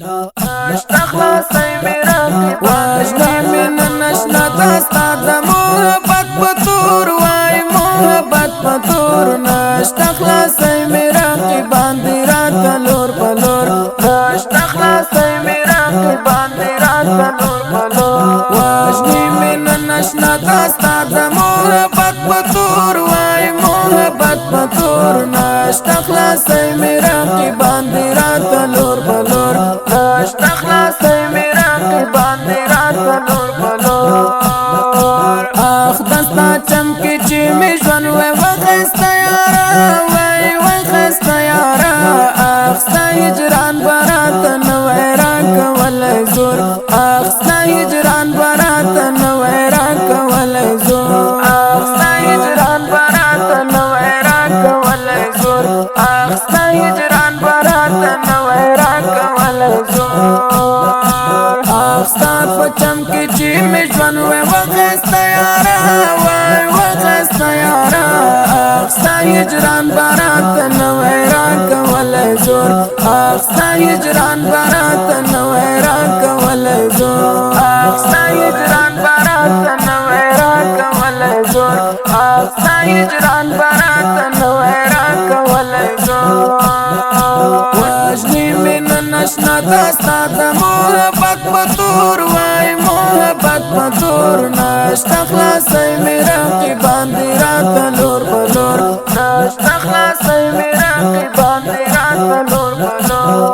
نشتا خلاصی میرا وجنا من نشنا دستا دا محبت بطور وای محبت بطور نشتا خلاصی میرا کی باندی رات لور پلور نشتا خلاصی میرا کی باندی رات لور پلور وجنی من نشنا دستا دا محبت بطور وای محبت بطور نشتا خلاصی میرا کی باندی رات لور پلور نشتا خلاصی میرا کی باندی رات لور پلور آخ دستا چمکی چی می ژوند وای وخسته یارا وای وخسته یارا آخ ستا هجران برات نوی راکولی زور آخ ستا هجران برات نوی راکولی زور آخ ستا هجران برات نوی راکولی زور آخ ستا هجران برات نوی راکولی زور آخ ستا پچم کی چی می ژوند وای وخسته یارا وای وخسته یارا آخ ستا هجران برات نوی راکولی زور آخ ستا هجران برات نوی راکولی زور آخ ستا هجران برات نوی راکولی زور آخ ستا هجران برات نوی راکولی زور وجنی من نشنا دستا دا محبت بطور وای محبت بطور نشتا خلاصی میرا کی باندی رات لور پلور نشتا خلاصی میرا کی باندی رات لور پلور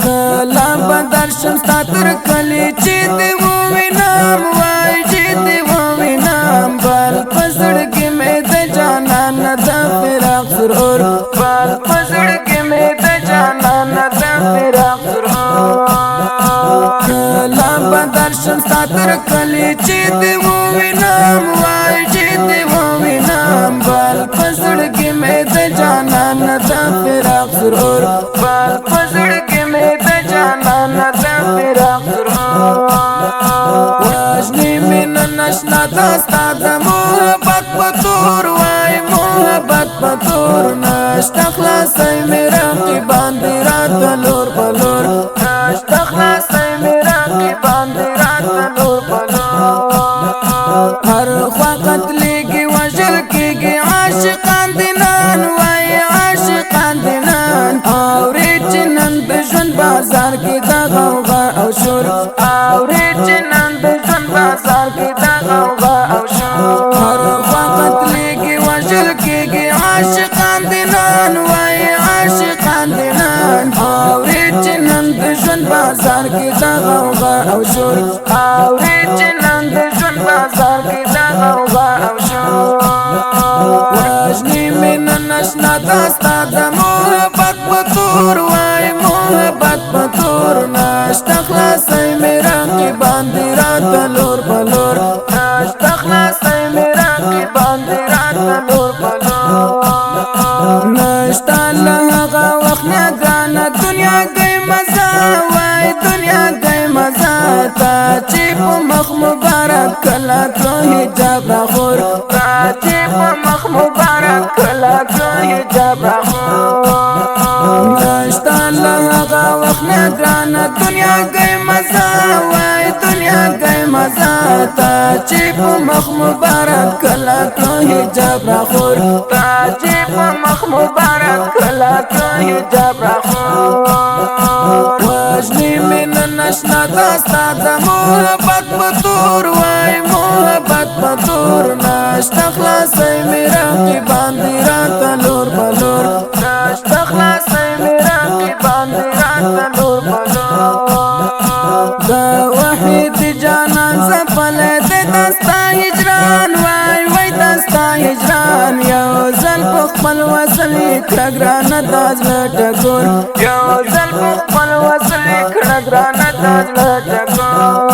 کلا بدر شمستا تر کلی چی دی ووینم وای چی دی ووینم بل پسړګي مې د جانان د فراق سرور بل پسړګي مې د جانان د فراق سرور کلا بدر شمستا تر کلی چی دی ووینم وای چی دی ووینم بل پسړګي مې د جانان د فراق سرور بل پسړګي مې د جانان د فراق سرور وجنی من نشنا دستا دا محبت بطور وای محبت بطور نشتا خلاصی میرا کی باندی رات لور پلور نشتا خلاصی میرا کی باندی رات لور پلور هر خوا قتلیگی وجل کیگی عاشقان دینان وای عاشقان دینان اوری چنن بجون بازار کی دا غوغا او شور اوری چنن بجون بازار کی دا غوغا او شور هر خوا قتلیگی وجل کیگی عاشقان دینان وای عاشقان دینان اوری چنن بجون بازار کی دا غوغا او شور اوری چنن بجون بازار کی دا غوغا او شور وجنی من نشنا دستا دا محبت بطور وای محبت بطور نشتا خلاصی میرا کی باندی رات لور پلور نشتا خلاصی میرا کی باندی رات لور پلور نشتا لغا وخت نگانا دنیا گئی مزا وای دنیا گئی مزا تا چی پو مخ مبارک کلا تو حجاب راخور تا چی پو مخ مبارک کلا تو حجاب راخور نشتا لغا وخت نگانا دنیا گئی مزا وای دنیا گئی مزا تا چی پو مخ مبارک کلا تو حجاب راخور تا چی پو مخ مبارک کلا تو حجاب راخور وجنی من نشنا دستا دا محبت بطور وای محبت بطور نشتا خلاصی میرا کی باندی رات لور پلور نشتا خلاصی میرا کی باندی رات لور پلور دا وحید جانان زفل د دستا هجران وای وای دستا هجران یو زل پخپل وصل کړګران داز لټکور یو زل پخپل وصل کړګران داز لټکور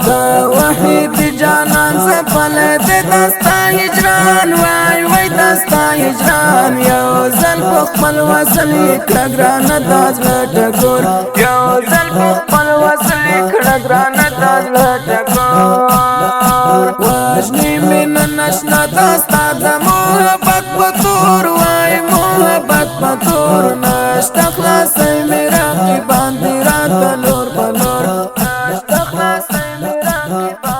دا وحید جانان زفل د دستا هجران وای وای دستا هجران یو زل پخپل وصل کړګران داز لټکور یو زل پخپل وصل کړګران داز لټکور وجنی من نشنا دستا دا محبت بطور وای محبت بطور نشتا خلاصی میرا کی رقیبان